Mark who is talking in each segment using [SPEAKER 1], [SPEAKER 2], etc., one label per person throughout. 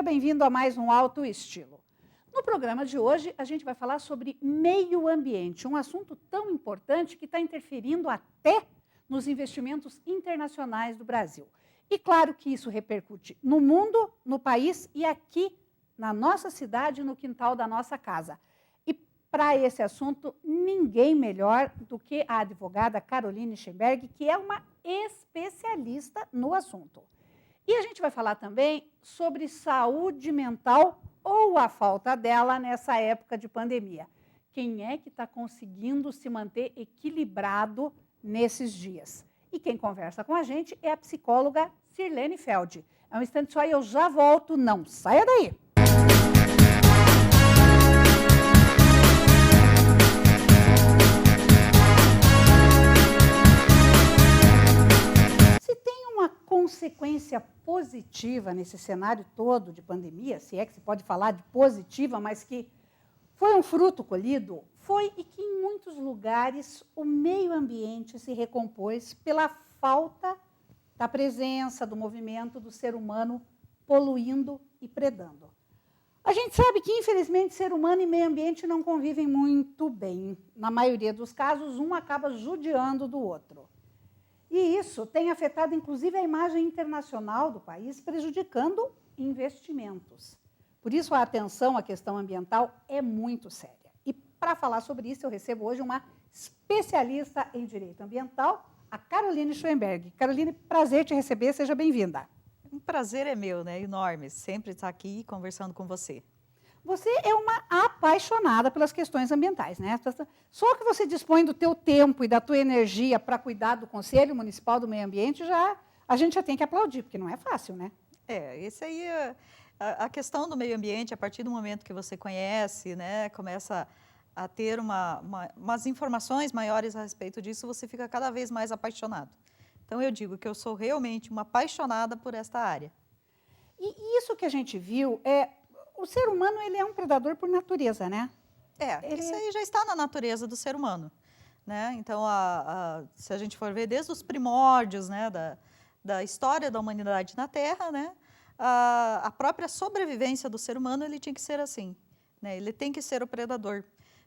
[SPEAKER 1] seja bem-vindo a mais um Alto Estilo. No programa de hoje, a gente vai falar sobre meio ambiente, um assunto tão importante que está interferindo até nos investimentos internacionais do Brasil. E claro que isso repercute no mundo, no país e aqui na nossa cidade, no quintal da nossa casa. E para esse assunto, ninguém melhor do que a advogada Caroline Schenberg, que é uma especialista no assunto. E a gente vai falar também sobre saúde mental ou a falta dela nessa época de pandemia. Quem é que está conseguindo se manter equilibrado nesses dias? E quem conversa com a gente é a psicóloga Sirlene Feld. É um instante só e eu já volto, não saia daí! Se tem uma consequência positiva nesse cenário todo de pandemia, se é que se pode falar de positiva, mas que foi um fruto colhido, foi e que em muitos lugares o meio ambiente se recompôs pela falta da presença, do movimento do ser humano poluindo e predando. A gente sabe que, infelizmente, ser humano e meio ambiente não convivem muito bem. Na maioria dos casos, um acaba judiando do outro. E isso tem afetado, inclusive, a imagem internacional do país, prejudicando investimentos. Por isso, a atenção à questão ambiental é muito séria. E, para falar sobre isso, eu recebo hoje uma especialista em direito ambiental, a Caroline Schenberg. Caroline, prazer te receber, seja bem-vinda.
[SPEAKER 2] Um prazer é meu, né? Enorme, sempre estar aqui conversando com você.
[SPEAKER 1] Você é uma apaixonada pelas questões ambientais, né? Só que você dispõe do teu tempo e da tua energia para cuidar do Conselho Municipal do Meio Ambiente, a gente já tem que aplaudir, porque não é fácil, né?
[SPEAKER 2] Esse aí, a questão do meio ambiente, a partir do momento que você conhece, né, começa a ter umas informações maiores a respeito disso, você fica cada vez mais apaixonado. Então, eu digo que eu sou realmente uma apaixonada por esta área.
[SPEAKER 1] E isso que a gente viu o ser humano, ele é um predador por natureza, né?
[SPEAKER 2] Isso aí já está na natureza do ser humano, né? Então, se a gente for ver desde os primórdios, né, da história da humanidade na Terra, né, a própria sobrevivência do ser humano, ele tinha que ser assim, né? Ele tem que ser o predador,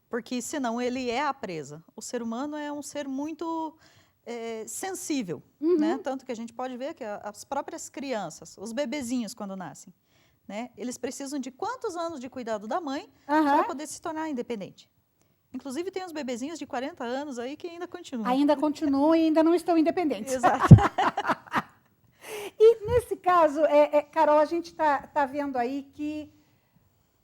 [SPEAKER 2] porque senão ele é a presa. O ser humano é um ser muito sensível, né? Tanto que a gente pode ver que as próprias crianças, os bebezinhos quando nascem, né? Eles precisam de quantos anos de cuidado da mãe para poder se tornar independente. Inclusive, tem uns bebezinhos de 40 anos aí que ainda continuam.
[SPEAKER 1] Ainda continuam e ainda não estão independentes.
[SPEAKER 2] Exato.
[SPEAKER 1] E, nesse caso, Carol, a gente tá vendo aí que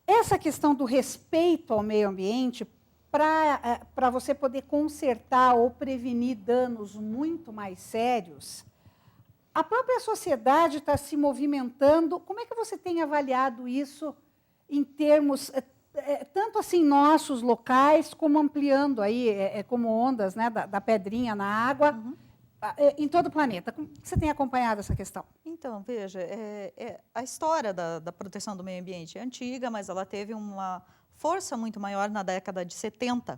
[SPEAKER 1] essa questão do respeito ao meio ambiente, para você poder consertar ou prevenir danos muito mais sérios, a própria sociedade está se movimentando. Como é que você tem avaliado isso em termos, tanto assim, nossos locais, como ampliando aí, como ondas, né, da pedrinha na água, em todo o planeta? Como você tem acompanhado essa questão?
[SPEAKER 2] Então, veja, a história da proteção do meio ambiente é antiga, mas ela teve uma força muito maior na década de 70,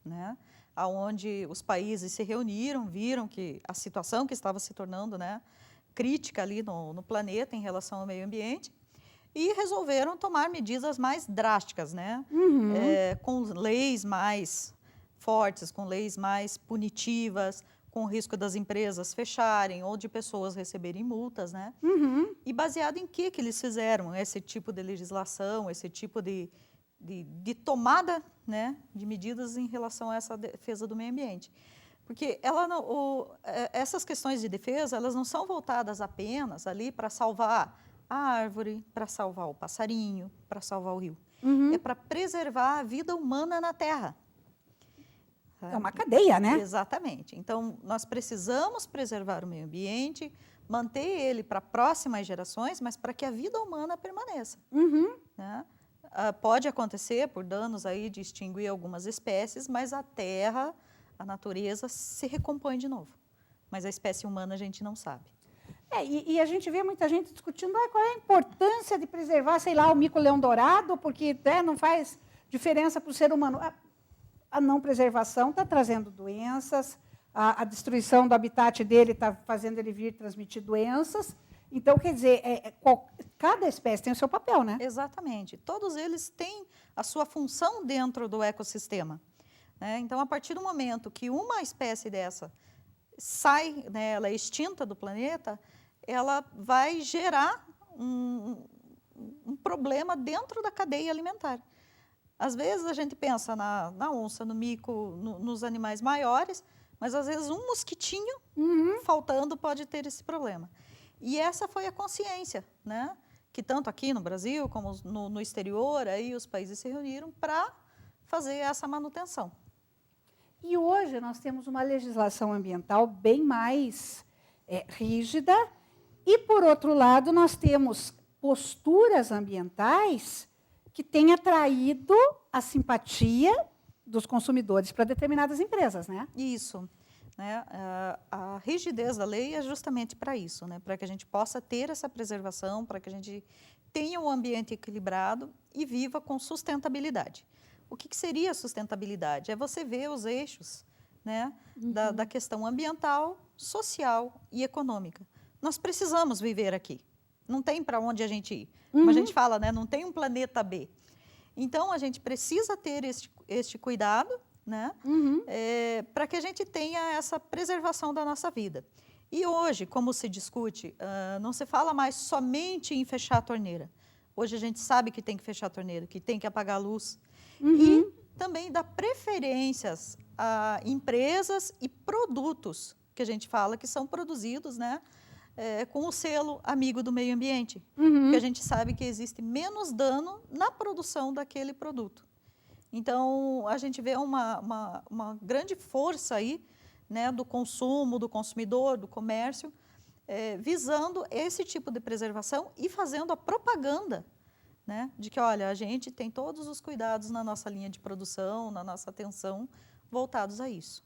[SPEAKER 2] né? Onde os países se reuniram, viram que a situação que estava se tornando, né, crítica ali no planeta em relação ao meio ambiente e resolveram tomar medidas mais drásticas, né? Com leis mais fortes, com leis mais punitivas, com o risco das empresas fecharem ou de pessoas receberem multas, né? E baseado em que eles fizeram esse tipo de legislação, esse tipo de tomada, né, de medidas em relação a essa defesa do meio ambiente. Porque essas questões de defesa, elas não são voltadas apenas ali para salvar a árvore, para salvar o passarinho, para salvar o rio. É para preservar a vida humana na Terra.
[SPEAKER 1] É uma cadeia, né?
[SPEAKER 2] Exatamente. Então, nós precisamos preservar o meio ambiente, manter ele para próximas gerações, mas para que a vida humana permaneça. Né? Pode acontecer por danos aí de extinguir algumas espécies, mas a terra, a natureza se recompõe de novo. Mas a espécie humana a gente não sabe.
[SPEAKER 1] E a gente vê muita gente discutindo qual é a importância de preservar, sei lá, o mico-leão-dourado, porque não faz diferença para o ser humano. A não preservação está trazendo doenças, a destruição do habitat dele está fazendo ele vir transmitir doenças, Então, quer dizer, cada espécie tem o seu papel, né?
[SPEAKER 2] Exatamente. Todos eles têm a sua função dentro do ecossistema, né? Então, a partir do momento que uma espécie dessa sai, né, ela é extinta do planeta, ela vai gerar um problema dentro da cadeia alimentar. Às vezes a gente pensa na onça, no mico, nos animais maiores, mas às vezes um mosquitinho faltando pode ter esse problema. E essa foi a consciência, né? Que tanto aqui no Brasil como no exterior, aí os países se reuniram para fazer essa manutenção.
[SPEAKER 1] E hoje nós temos uma legislação ambiental bem mais rígida e, por outro lado, nós temos posturas ambientais que têm atraído a simpatia dos consumidores para determinadas empresas, né?
[SPEAKER 2] Isso. Né? A rigidez da lei é justamente para isso, né? Para que a gente possa ter essa preservação, para que a gente tenha um ambiente equilibrado e viva com sustentabilidade. O que seria sustentabilidade? É você ver os eixos, né, da questão ambiental, social e econômica. Nós precisamos viver aqui. Não tem para onde a gente ir. Como a gente fala, né, não tem um planeta B. Então, a gente precisa ter este cuidado, né, para que a gente tenha essa preservação da nossa vida. E hoje, como se discute, não se fala mais somente em fechar a torneira. Hoje a gente sabe que tem que fechar a torneira, que tem que apagar a luz. E também dá preferências a empresas e produtos que a gente fala que são produzidos, né, com o selo amigo do meio ambiente. Porque a gente sabe que existe menos dano na produção daquele produto. Então, a gente vê uma grande força aí, né, do consumo, do consumidor, do comércio, visando esse tipo de preservação e fazendo a propaganda, né, de que, olha, a gente tem todos os cuidados na nossa linha de produção, na nossa atenção, voltados a isso.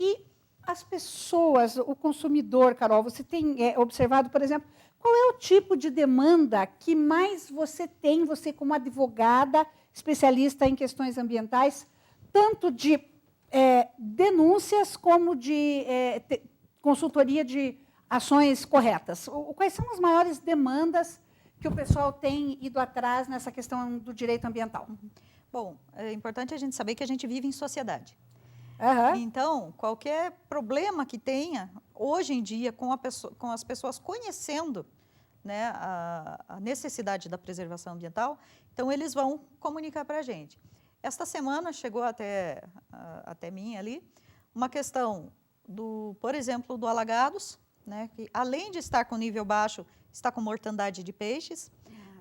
[SPEAKER 1] E as pessoas, o consumidor, Carol, você tem observado, por exemplo, qual é o tipo de demanda que mais você tem, você como advogada, especialista em questões ambientais, tanto de denúncias como de consultoria de ações corretas? Quais são as maiores demandas que o pessoal tem ido atrás nessa questão do direito ambiental?
[SPEAKER 2] Bom, é importante a gente saber que a gente vive em sociedade.
[SPEAKER 1] Uhum.
[SPEAKER 2] Então, qualquer problema que tenha, hoje em dia, com as pessoas conhecendo, né, a necessidade da preservação ambiental, então eles vão comunicar para a gente. Esta semana chegou até mim ali uma questão, por exemplo, do Alagados, né, que além de estar com nível baixo, está com mortandade de peixes.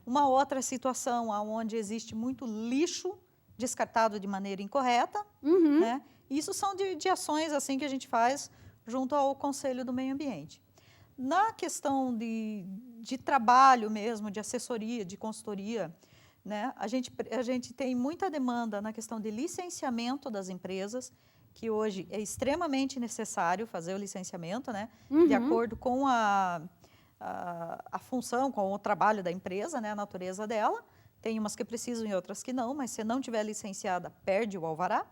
[SPEAKER 2] Uma outra situação onde existe muito lixo descartado de maneira incorreta, né? Isso são de ações assim que a gente faz junto ao Conselho do Meio Ambiente. Na questão de trabalho mesmo, de assessoria, de consultoria, né, a gente tem muita demanda na questão de licenciamento das empresas, que hoje é extremamente necessário fazer o licenciamento, né, de acordo com a função, com o trabalho da empresa, né, a natureza dela. Tem umas que precisam e outras que não, mas se não tiver licenciada, perde o alvará.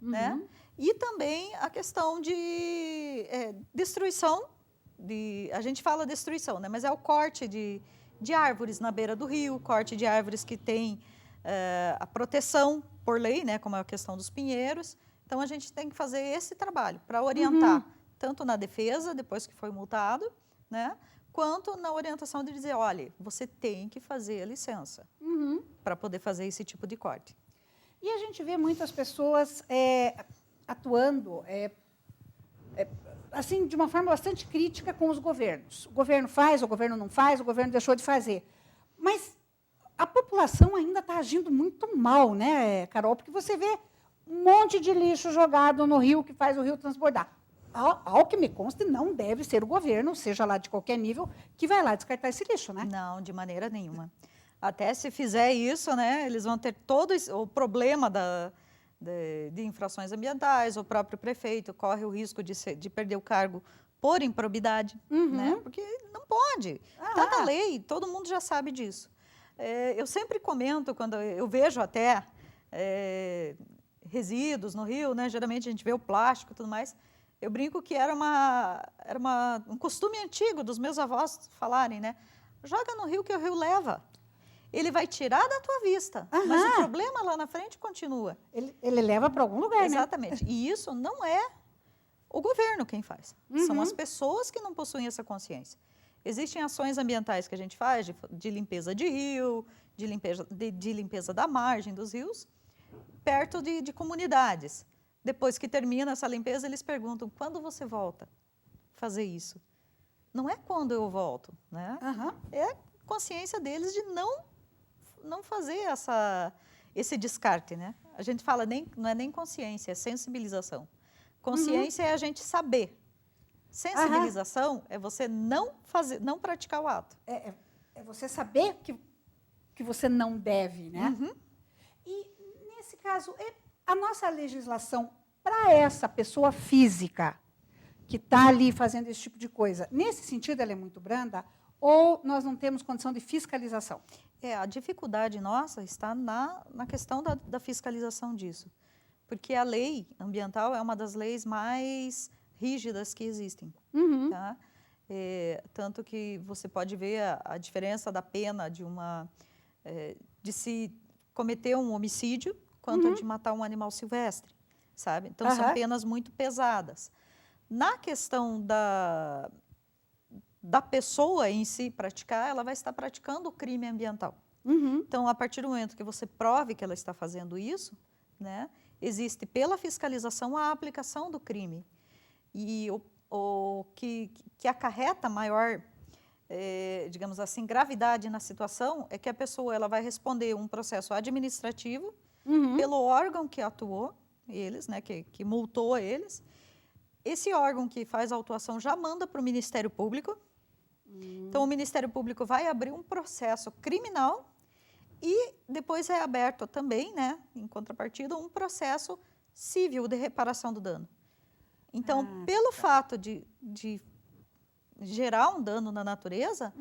[SPEAKER 2] Né? E também a questão de destruição, a gente fala destruição, né? Mas é o corte de árvores na beira do rio, corte de árvores que tem a proteção por lei, né? Como é a questão dos pinheiros. Então, a gente tem que fazer esse trabalho para orientar, tanto na defesa, depois que foi multado, né? Quanto na orientação de dizer, olha, você tem que fazer a licença para poder fazer esse tipo de corte.
[SPEAKER 1] E a gente vê muitas pessoas atuando assim, de uma forma bastante crítica com os governos. O governo faz, o governo não faz, o governo deixou de fazer. Mas a população ainda está agindo muito mal, né, Carol? Porque você vê um monte de lixo jogado no rio que faz o rio transbordar. Ao que me consta, não deve ser o governo, seja lá de qualquer nível, que vai lá descartar esse lixo, né?
[SPEAKER 2] Não, de maneira nenhuma. Até se fizer isso, né, eles vão ter todo o problema de infrações ambientais, o próprio prefeito corre o risco de perder o cargo por improbidade, né, porque não pode. Está na lei, todo mundo já sabe disso. Eu sempre comento, quando eu vejo até resíduos no rio, né, geralmente a gente vê o plástico e tudo mais, Eu brinco que era um costume antigo dos meus avós falarem, né? Joga no rio que o rio leva. Ele vai tirar da tua vista, mas o problema lá na frente continua.
[SPEAKER 1] Ele leva para algum lugar,
[SPEAKER 2] Exatamente.
[SPEAKER 1] né?
[SPEAKER 2] E isso não é o governo quem faz. São as pessoas que não possuem essa consciência. Existem ações ambientais que a gente faz de limpeza de rio, de limpeza da margem dos rios, perto de comunidades. Depois que termina essa limpeza, eles perguntam, quando você volta a fazer isso? Não é quando eu volto, né? É consciência deles de não fazer esse descarte, né? A gente fala, não é nem consciência, é sensibilização. Consciência é a gente saber. Sensibilização é você não praticar o ato.
[SPEAKER 1] É você saber que você não deve, né? E, nesse caso, a nossa legislação para essa pessoa física que está ali fazendo esse tipo de coisa, nesse sentido, ela é muito branda ou nós não temos condição de fiscalização?
[SPEAKER 2] A dificuldade nossa está na questão da fiscalização disso. Porque a lei ambiental é uma das leis mais rígidas que existem. Tá? Tanto que você pode ver a diferença da pena de se cometer um homicídio quanto de matar um animal silvestre, sabe? Então, são penas muito pesadas. Na questão da pessoa em si praticar, ela vai estar praticando o crime ambiental. Então, a partir do momento que você prove que ela está fazendo isso, né, existe pela fiscalização a aplicação do crime. E o que acarreta maior, digamos assim, gravidade na situação é que a pessoa ela vai responder um processo administrativo pelo órgão que atuou, eles, né, que multou eles. Esse órgão que faz a autuação já manda para o Ministério Público. Então, o Ministério Público vai abrir um processo criminal e depois é aberto também, né, em contrapartida, um processo civil de reparação do dano. Então, pelo fato de gerar um dano na natureza,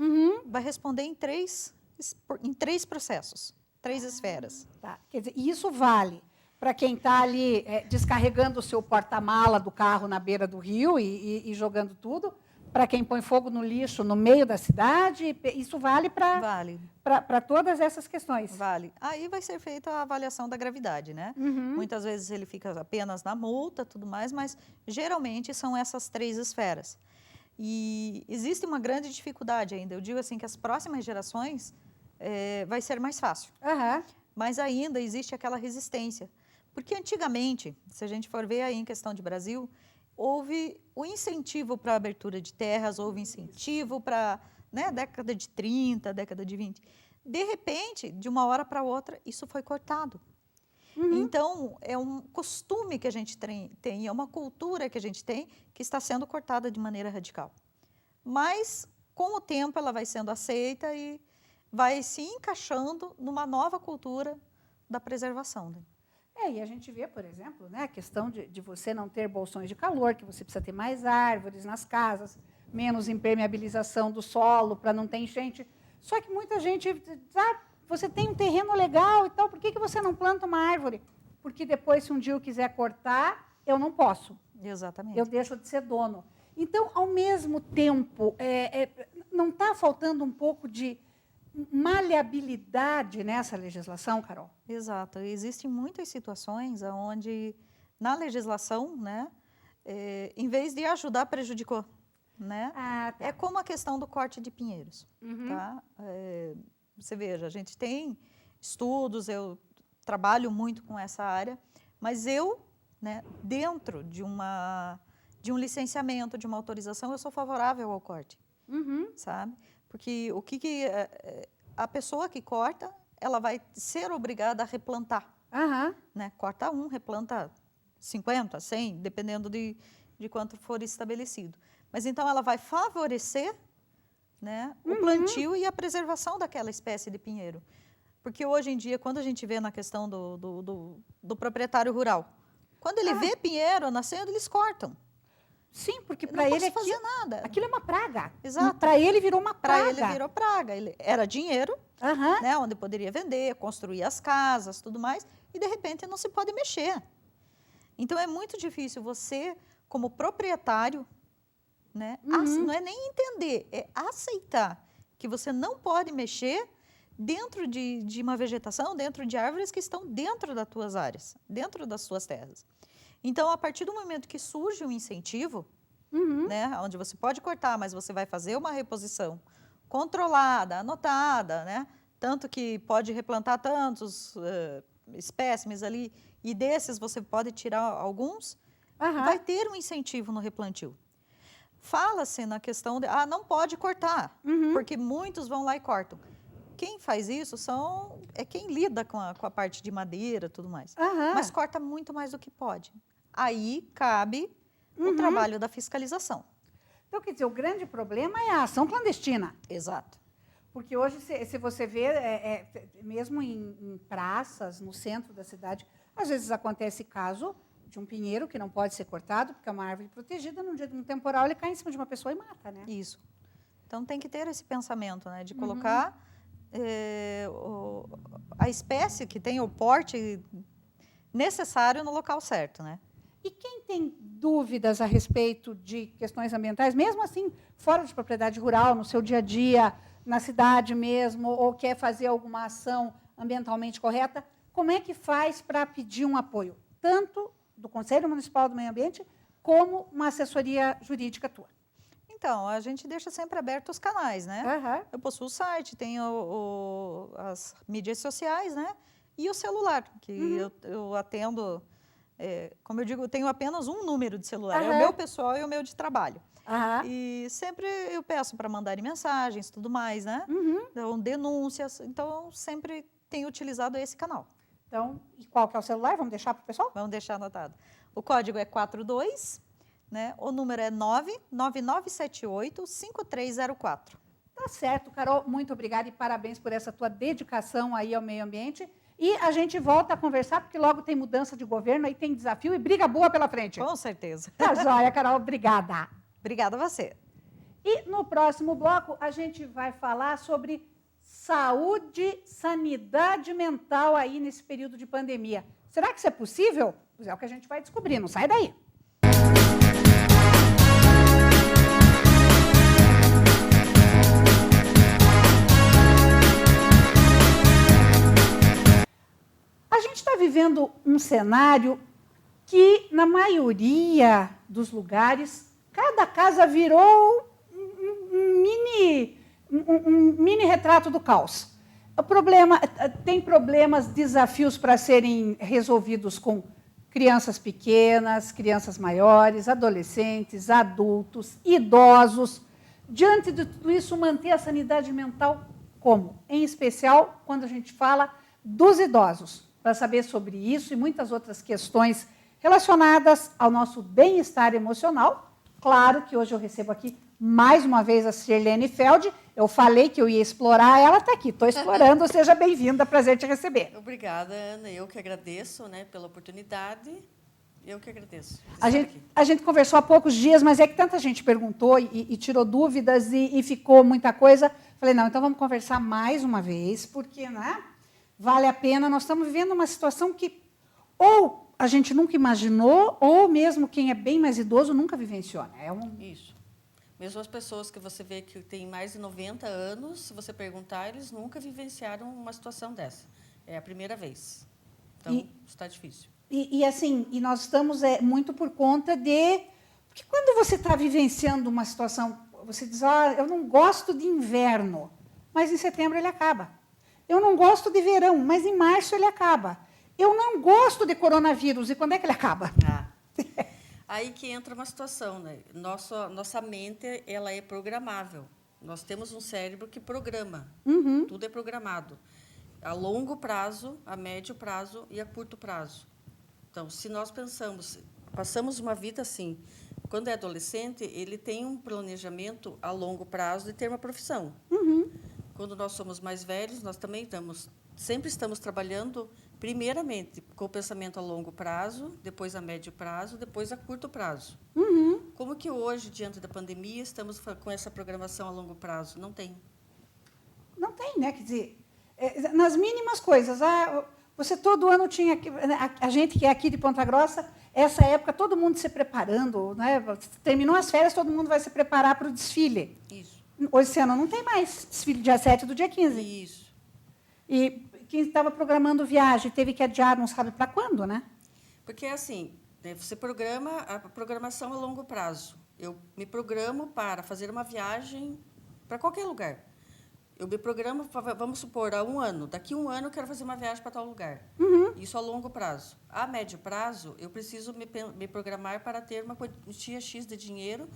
[SPEAKER 2] vai responder em três processos, 3 esferas.
[SPEAKER 1] Tá. Quer dizer, isso vale para quem está ali descarregando o seu porta-mala do carro na beira do rio e jogando tudo, para quem põe fogo no lixo no meio da cidade, isso vale para todas essas questões.
[SPEAKER 2] Vale. Aí vai ser feita a avaliação da gravidade, né? Muitas vezes ele fica apenas na multa, tudo mais, mas geralmente são essas 3 esferas. E existe uma grande dificuldade ainda. Eu digo assim que as próximas gerações vai ser mais fácil. Mas ainda existe aquela resistência. Porque antigamente, se a gente for ver aí em questão de Brasil, houve o incentivo para a abertura de terras, houve incentivo para, né, década de 30, década de 20. De repente, de uma hora para outra, isso foi cortado. Então, é um costume que a gente tem, é uma cultura que a gente tem que está sendo cortada de maneira radical. Mas, com o tempo, ela vai sendo aceita e vai se encaixando numa nova cultura da preservação. Né?
[SPEAKER 1] E a gente vê, por exemplo, né, a questão de você não ter bolsões de calor, que você precisa ter mais árvores nas casas, menos impermeabilização do solo para não ter enchente. Só que muita gente diz, você tem um terreno legal e tal, por que você não planta uma árvore? Porque depois, se um dia eu quiser cortar, eu não posso.
[SPEAKER 2] Exatamente.
[SPEAKER 1] Eu deixo de ser dono. Então, ao mesmo tempo, não está faltando um pouco de maleabilidade nessa legislação, Carol?
[SPEAKER 2] Exato. Existem muitas situações onde, na legislação, né, em vez de ajudar, prejudicou. Né?
[SPEAKER 1] Tá.
[SPEAKER 2] É como a questão do corte de pinheiros. Tá? Você veja, a gente tem estudos, eu trabalho muito com essa área, mas eu, né, dentro de um licenciamento, de uma autorização, eu sou favorável ao corte. Sabe? Porque a pessoa que corta, ela vai ser obrigada a replantar. Né? Corta 1, replanta 50, 100, dependendo de quanto for estabelecido. Mas então ela vai favorecer, né, o plantio e a preservação daquela espécie de pinheiro. Porque hoje em dia, quando a gente vê na questão do proprietário rural, quando ele vê pinheiro nascendo, eles cortam.
[SPEAKER 1] Sim, porque para ele
[SPEAKER 2] nada.
[SPEAKER 1] Aquilo é uma praga.
[SPEAKER 2] Exato.
[SPEAKER 1] Para ele virou uma praga.
[SPEAKER 2] Para ele virou praga. Era dinheiro, né, onde poderia vender, construir as casas, tudo mais, e de repente não se pode mexer. Então é muito difícil você como proprietário, né? Não é nem entender, é aceitar que você não pode mexer dentro de uma vegetação, dentro de árvores que estão dentro das tuas áreas, dentro das suas terras. Então, a partir do momento que surge um incentivo, né, onde você pode cortar, mas você vai fazer uma reposição controlada, anotada, né, tanto que pode replantar tantos espécimes ali, e desses você pode tirar alguns, vai ter um incentivo no replantio. Fala-se na questão de, não pode cortar, porque muitos vão lá e cortam. Quem faz isso é quem lida com a parte de madeira e tudo mais. Mas corta muito mais do que pode. Aí cabe o trabalho da fiscalização.
[SPEAKER 1] Então, quer dizer, o grande problema é a ação clandestina.
[SPEAKER 2] Exato.
[SPEAKER 1] Porque hoje, se você vê, mesmo em praças, no centro da cidade, às vezes acontece caso de um pinheiro que não pode ser cortado, porque é uma árvore protegida, num dia de um temporal ele cai em cima de uma pessoa e mata, né?
[SPEAKER 2] Isso. Então, tem que ter esse pensamento, né, de colocar a espécie que tem o porte necessário no local certo, né?
[SPEAKER 1] E quem tem dúvidas a respeito de questões ambientais, mesmo assim, fora de propriedade rural, no seu dia a dia, na cidade mesmo, ou quer fazer alguma ação ambientalmente correta, como é que faz para pedir um apoio? Tanto do Conselho Municipal do Meio Ambiente, como uma assessoria jurídica tua.
[SPEAKER 2] Então, a gente deixa sempre aberto os canais, né? Eu possuo o site, tenho as mídias sociais, né? E o celular, que eu atendo, como eu digo, eu tenho apenas um número de celular, é o meu pessoal e o meu de trabalho. E sempre eu peço para mandarem mensagens, tudo mais, né? Então, denúncias, então sempre tenho utilizado esse canal.
[SPEAKER 1] Então, e qual que é o celular? Vamos deixar para o pessoal?
[SPEAKER 2] Vamos deixar anotado. O código é 42, né? O número é 99978-5304.
[SPEAKER 1] Tá certo, Carol. Muito obrigada e parabéns por essa tua dedicação aí ao meio ambiente. E a gente volta a conversar, porque logo tem mudança de governo, aí tem desafio e briga boa pela frente.
[SPEAKER 2] Com certeza.
[SPEAKER 1] Tá joia, Carol. Obrigada.
[SPEAKER 2] Obrigada a você.
[SPEAKER 1] E no próximo bloco, a gente vai falar sobre saúde, sanidade mental aí nesse período de pandemia. Será que isso é possível? Pois é o que a gente vai descobrir. Não sai daí. A gente está vivendo um cenário que, na maioria dos lugares, cada casa virou um mini retrato do caos. Tem problemas, desafios para serem resolvidos com crianças pequenas, crianças maiores, adolescentes, adultos, idosos. Diante de tudo isso, manter a sanidade mental como? Em especial, quando a gente fala dos idosos. Para saber sobre isso e muitas outras questões relacionadas ao nosso bem-estar emocional. Claro que hoje eu recebo aqui, mais uma vez, a Sirlene Feld. Eu falei que eu ia explorar, ela está aqui. Estou explorando, seja bem-vinda, prazer te receber.
[SPEAKER 3] Obrigada, Ana. Eu que agradeço, né, pela oportunidade. Eu que agradeço.
[SPEAKER 1] A gente conversou há poucos dias, mas é que tanta gente perguntou e tirou dúvidas e ficou muita coisa. Falei, não, então vamos conversar mais uma vez, porque, né? Vale a pena, nós estamos vivendo uma situação que ou a gente nunca imaginou, ou mesmo quem é bem mais idoso nunca vivenciou.
[SPEAKER 3] Isso. Mesmo as pessoas que você vê que têm mais de 90 anos, se você perguntar, eles nunca vivenciaram uma situação dessa. É a primeira vez. Então, está difícil.
[SPEAKER 1] E nós estamos muito por conta de... Porque quando você está vivenciando uma situação, você diz, eu não gosto de inverno, mas em setembro ele acaba. Eu não gosto de verão, mas em março ele acaba. Eu não gosto de coronavírus, e quando é que ele acaba?
[SPEAKER 3] Aí que entra uma situação, né? Nossa mente, ela é programável. Nós temos um cérebro que programa. Tudo é programado. A longo prazo, a médio prazo e a curto prazo. Então, se nós passamos uma vida assim, quando é adolescente, ele tem um planejamento a longo prazo de ter uma profissão. Quando nós somos mais velhos, nós também sempre estamos trabalhando, primeiramente, com o pensamento a longo prazo, depois a médio prazo, depois a curto prazo. Como que hoje, diante da pandemia, estamos com essa programação a longo prazo? Não tem.
[SPEAKER 1] Não tem, né? Quer dizer, nas mínimas coisas. Você todo ano tinha... A gente que é aqui de Ponta Grossa, essa época, todo mundo se preparando, né? Terminou as férias, todo mundo vai se preparar para o desfile.
[SPEAKER 3] Isso.
[SPEAKER 1] Hoje, esse ano, não tem mais desfile dia 7 do dia 15.
[SPEAKER 3] Isso.
[SPEAKER 1] E quem estava programando viagem teve que adiar, não sabe para quando, né?
[SPEAKER 3] Porque, assim, né, você programa, a programação a longo prazo. Eu me programo para fazer uma viagem para qualquer lugar. Eu me programo, vamos supor, há um ano. Daqui a um ano eu quero fazer uma viagem para tal lugar. Isso a longo prazo. A médio prazo, eu preciso me programar para ter uma quantia X de dinheiro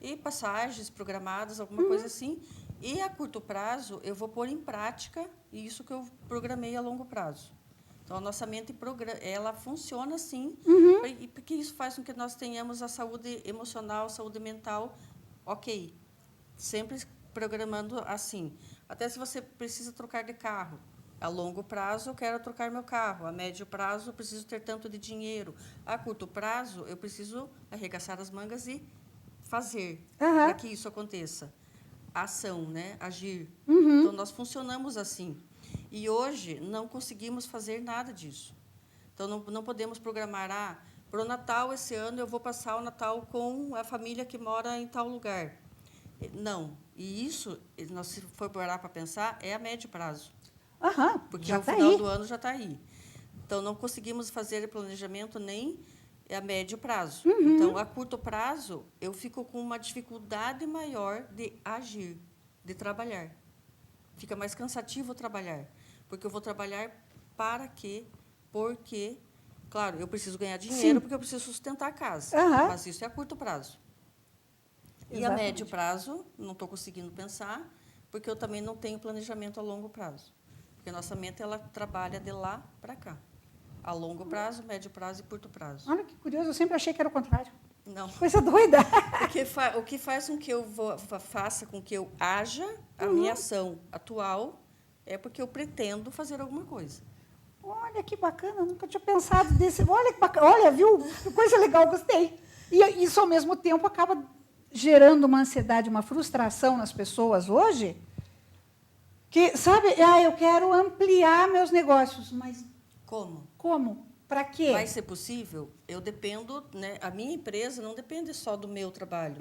[SPEAKER 3] e passagens programadas, alguma coisa assim. E a curto prazo, eu vou pôr em prática isso que eu programei a longo prazo. Então, a nossa mente ela funciona assim, porque isso faz com que nós tenhamos a saúde emocional, saúde mental, ok. Sempre programando assim. Até se você precisa trocar de carro. A longo prazo, eu quero trocar meu carro. A médio prazo, eu preciso ter tanto de dinheiro. A curto prazo, eu preciso arregaçar as mangas e fazer para que isso aconteça. Ação, né? Agir. Então, nós funcionamos assim. E hoje, não conseguimos fazer nada disso. Então, não podemos programar, para o Natal, esse ano, eu vou passar o Natal com a família que mora em tal lugar. Não. E isso, nós, se for parar para pensar, é a médio prazo. Porque o final do ano já está aí. Então, não conseguimos fazer planejamento nem a médio prazo. Então, a curto prazo, eu fico com uma dificuldade maior de agir, de trabalhar. Fica mais cansativo trabalhar. Porque eu vou trabalhar para quê? Porque, claro, eu preciso ganhar dinheiro porque eu preciso sustentar a casa. Mas isso é a curto prazo. E a médio prazo, não estou conseguindo pensar, porque eu também não tenho planejamento a longo prazo. Porque a nossa mente ela trabalha de lá para cá. A longo prazo, médio prazo e curto prazo.
[SPEAKER 1] Olha que curioso, eu sempre achei que era o contrário.
[SPEAKER 3] Não.
[SPEAKER 1] Coisa doida.
[SPEAKER 3] O que faz com que eu faça com que eu haja, a minha ação atual, é porque eu pretendo fazer alguma coisa.
[SPEAKER 1] Olha que bacana, nunca tinha pensado desse. Olha que bacana, olha, viu? Que coisa legal, gostei. E isso, ao mesmo tempo, acaba gerando uma ansiedade, uma frustração nas pessoas hoje, que, sabe, eu quero ampliar meus negócios, mas...
[SPEAKER 3] Como?
[SPEAKER 1] Como? Para quê?
[SPEAKER 3] Vai ser possível? Eu dependo, né? A minha empresa não depende só do meu trabalho.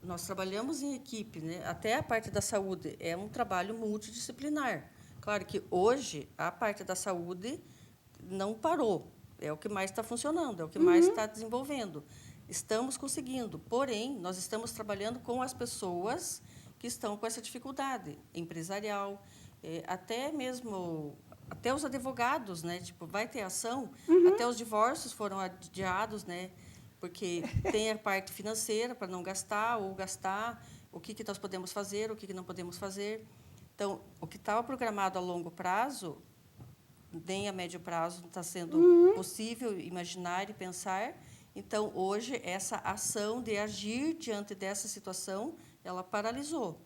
[SPEAKER 3] Nós trabalhamos em equipe, né? Até a parte da saúde é um trabalho multidisciplinar. Claro que hoje a parte da saúde não parou, é o que mais está funcionando, é o que mais está desenvolvendo. Estamos conseguindo, porém, nós estamos trabalhando com as pessoas que estão com essa dificuldade empresarial, até mesmo... Até os advogados, né? Tipo, vai ter ação, até os divórcios foram adiados, né? Porque tem a parte financeira para não gastar ou gastar, o que nós podemos fazer, o que não podemos fazer. Então, o que estava programado a longo prazo, nem a médio prazo está sendo possível imaginar e pensar. Então, hoje, essa ação de agir diante dessa situação, ela paralisou.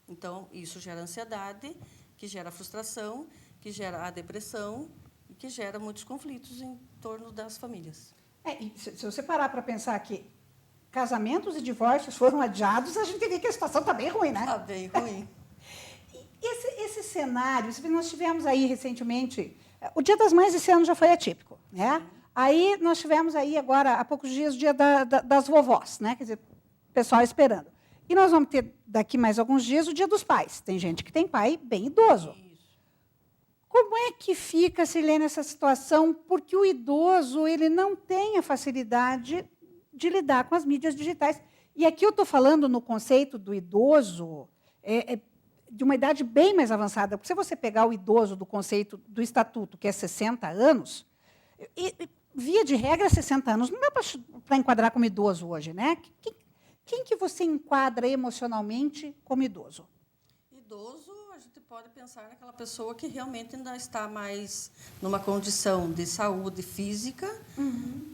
[SPEAKER 3] Então, isso gera ansiedade, que gera frustração, que gera a depressão e que gera muitos conflitos em torno das famílias.
[SPEAKER 1] E se você parar para pensar que casamentos e divórcios foram adiados, a gente vê que a situação está bem ruim, né?
[SPEAKER 3] Está bem ruim.
[SPEAKER 1] Esse cenário, nós tivemos aí recentemente, o Dia das Mães esse ano já foi atípico, né? Aí nós tivemos aí agora, há poucos dias, o Dia das Vovós, né? Quer dizer, o pessoal esperando. E nós vamos ter, daqui mais alguns dias, o Dia dos Pais. Tem gente que tem pai bem idoso. Como é que fica, Sirlene, essa situação? Porque o idoso ele não tem a facilidade de lidar com as mídias digitais. E aqui eu estou falando no conceito do idoso de uma idade bem mais avançada. Porque se você pegar o idoso do conceito do estatuto, que é 60 anos, via de regra, 60 anos, não dá para enquadrar como idoso hoje, né? Quem que você enquadra emocionalmente como idoso?
[SPEAKER 3] Idoso, a gente pode pensar naquela pessoa que realmente ainda está mais numa condição de saúde física,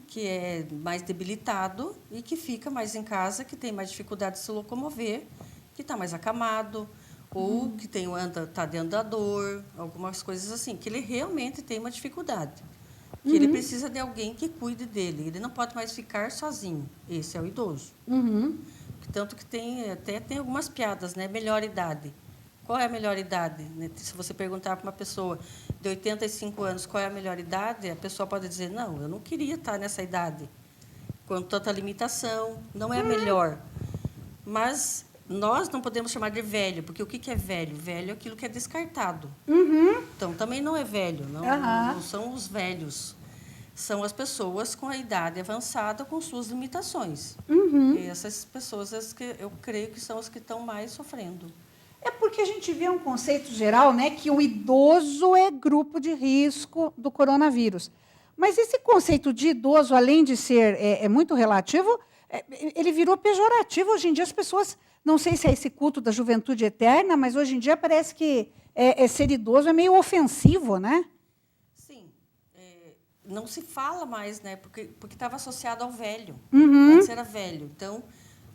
[SPEAKER 3] que é mais debilitado e que fica mais em casa, que tem mais dificuldade de se locomover, que está mais acamado, ou que está de andador, algumas coisas assim, que ele realmente tem uma dificuldade. Que ele precisa de alguém que cuide dele. Ele não pode mais ficar sozinho. Esse é o idoso. Tanto que tem algumas piadas, né? Melhor idade. Qual é a melhor idade? Se você perguntar para uma pessoa, de 85 anos, qual é a melhor idade, a pessoa pode dizer, não, eu não queria estar nessa idade, com tanta limitação, não é a melhor. Mas nós não podemos chamar de velho, porque o que é velho? Velho é aquilo que é descartado. Então, também não é velho, não são os velhos. São as pessoas com a idade avançada, com suas limitações. E essas pessoas, eu creio que são as que estão mais sofrendo.
[SPEAKER 1] É porque a gente vê um conceito geral, né, que o idoso é grupo de risco do coronavírus. Mas esse conceito de idoso, além de ser muito relativo, ele virou pejorativo. Hoje em dia as pessoas, não sei se é esse culto da juventude eterna, mas hoje em dia parece que ser idoso é meio ofensivo, né?
[SPEAKER 3] Sim. Não se fala mais, né, porque estava associado ao velho.
[SPEAKER 1] Uhum.
[SPEAKER 3] Antes era velho. Então,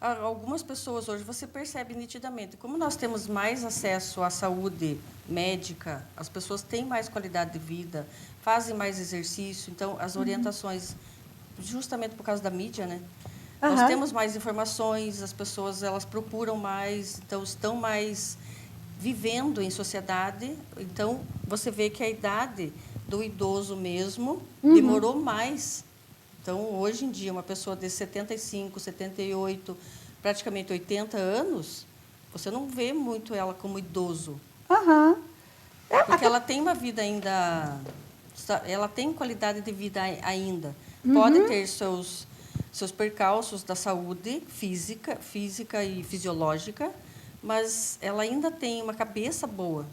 [SPEAKER 3] algumas pessoas hoje, você percebe nitidamente, como nós temos mais acesso à saúde médica, as pessoas têm mais qualidade de vida, fazem mais exercício, então as orientações, justamente por causa da mídia, né? Nós temos mais informações, as pessoas elas procuram mais, então estão mais vivendo em sociedade. Então, você vê que a idade do idoso mesmo demorou mais. Então, hoje em dia, uma pessoa de 75, 78, praticamente 80 anos, você não vê muito ela como idoso. Porque ela tem uma vida ainda... Ela tem qualidade de vida ainda. Pode ter seus percalços da saúde física e fisiológica, mas ela ainda tem uma cabeça boa.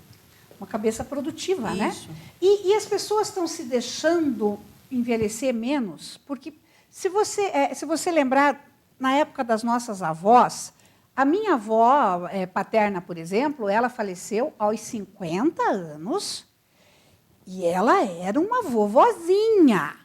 [SPEAKER 1] Uma cabeça produtiva, né?
[SPEAKER 3] Isso.
[SPEAKER 1] E as pessoas estão se deixando envelhecer menos, porque se você lembrar, na época das nossas avós, a minha avó paterna, por exemplo, ela faleceu aos 50 anos e ela era uma vovozinha,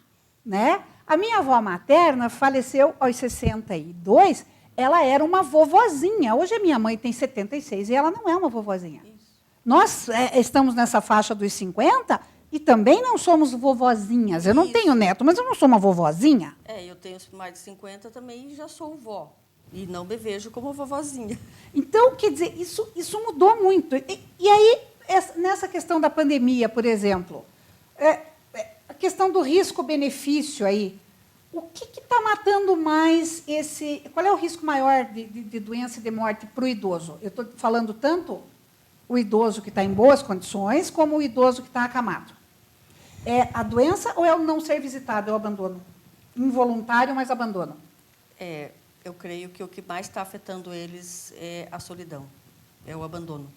[SPEAKER 1] né? A minha avó materna faleceu aos 62, ela era uma vovozinha. Hoje a minha mãe tem 76 e ela não é uma vovozinha. Isso. Nós estamos nessa faixa dos 50 e também não somos vovozinhas. Eu não tenho neto, mas eu não sou uma vovozinha.
[SPEAKER 3] Eu tenho mais de 50 também e já sou vó. E não me vejo como vovozinha.
[SPEAKER 1] Então, quer dizer, isso mudou muito. E aí, nessa questão da pandemia, por exemplo, a questão do risco-benefício aí, o que está matando mais esse... Qual é o risco maior de doença e de morte para o idoso? Eu estou falando tanto o idoso que está em boas condições, como o idoso que está acamado. É a doença ou é o não ser visitado, é o abandono? Involuntário, mas abandono.
[SPEAKER 3] Eu creio que o que mais está afetando eles é a solidão, é o abandono.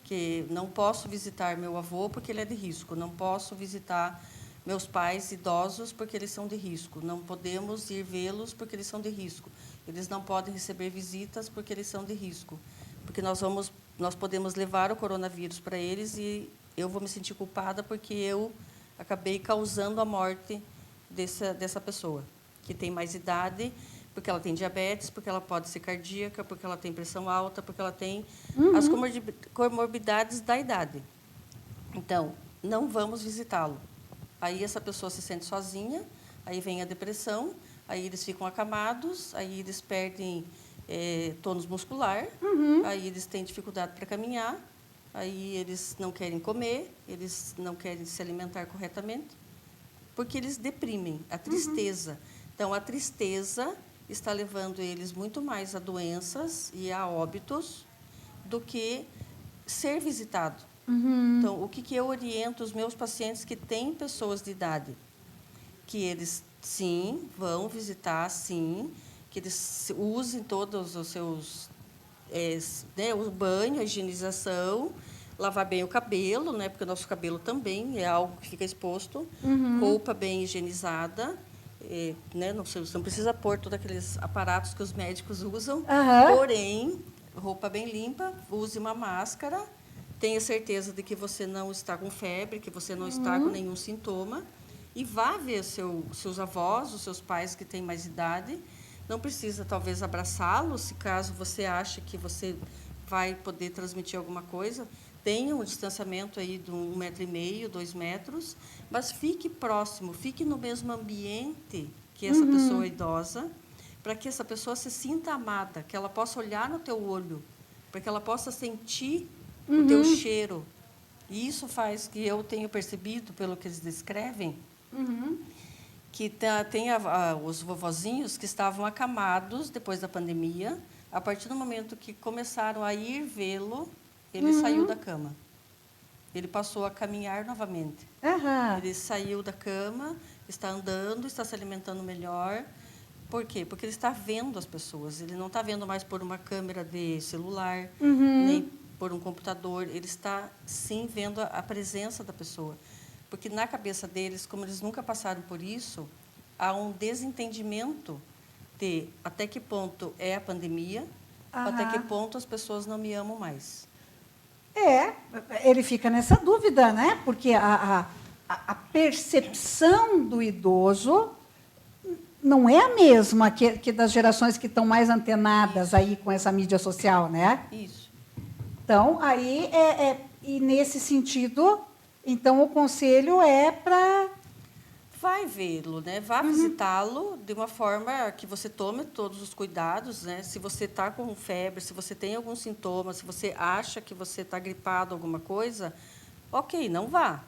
[SPEAKER 3] Que não posso visitar meu avô porque ele é de risco, não posso visitar meus pais idosos porque eles são de risco, não podemos ir vê-los porque eles são de risco, eles não podem receber visitas porque eles são de risco, porque nós podemos levar o coronavírus para eles e eu vou me sentir culpada porque eu acabei causando a morte dessa pessoa, que tem mais idade, porque ela tem diabetes, porque ela pode ser cardíaca, porque ela tem pressão alta, porque ela tem as comorbidades da idade. Então, não vamos visitá-lo. Aí essa pessoa se sente sozinha, aí vem a depressão, aí eles ficam acamados, aí eles perdem tônus muscular, aí eles têm dificuldade para caminhar, aí eles não querem comer, eles não querem se alimentar corretamente, porque eles deprimem, a tristeza. Então, a tristeza está levando eles muito mais a doenças e a óbitos do que ser visitado. Então, o que eu oriento os meus pacientes que têm pessoas de idade? Que eles, sim, vão visitar, sim, que eles usem todos os seus... o banho, a higienização, lavar bem o cabelo, né, porque o nosso cabelo também é algo que fica exposto, roupa bem higienizada, né, você não precisa pôr todos aqueles aparatos que os médicos usam, porém, roupa bem limpa, use uma máscara, tenha certeza de que você não está com febre, que você não está com nenhum sintoma, e vá ver seus avós, os seus pais que têm mais idade. Não precisa, talvez, abraçá-los, se caso você acha que você vai poder transmitir alguma coisa. Tenha um distanciamento aí de 1,5 metro, 2 metros, mas fique próximo, fique no mesmo ambiente que essa pessoa idosa, para que essa pessoa se sinta amada, que ela possa olhar no teu olho, para que ela possa sentir o teu cheiro. E isso faz que eu tenho percebido, pelo que eles descrevem, que tem os vovozinhos que estavam acamados depois da pandemia. A partir do momento que começaram a ir vê-lo, ele saiu da cama. Ele passou a caminhar novamente. Ele saiu da cama, está andando, está se alimentando melhor. Por quê? Porque ele está vendo as pessoas. Ele não está vendo mais por uma câmera de celular, nem por um computador. Ele está, sim, vendo a presença da pessoa. Porque na cabeça deles, como eles nunca passaram por isso, há um desentendimento de até que ponto é a pandemia, até que ponto as pessoas não me amam mais.
[SPEAKER 1] Ele fica nessa dúvida, né? Porque a percepção do idoso não é a mesma que das gerações que estão mais antenadas aí com essa mídia social, né?
[SPEAKER 3] Isso.
[SPEAKER 1] Então, aí, e nesse sentido, então, o conselho é para...
[SPEAKER 3] Vai vê-lo, né? Vá visitá-lo de uma forma que você tome todos os cuidados, né? Se você está com febre, se você tem algum sintoma, se você acha que você está gripado, alguma coisa, ok, não vá.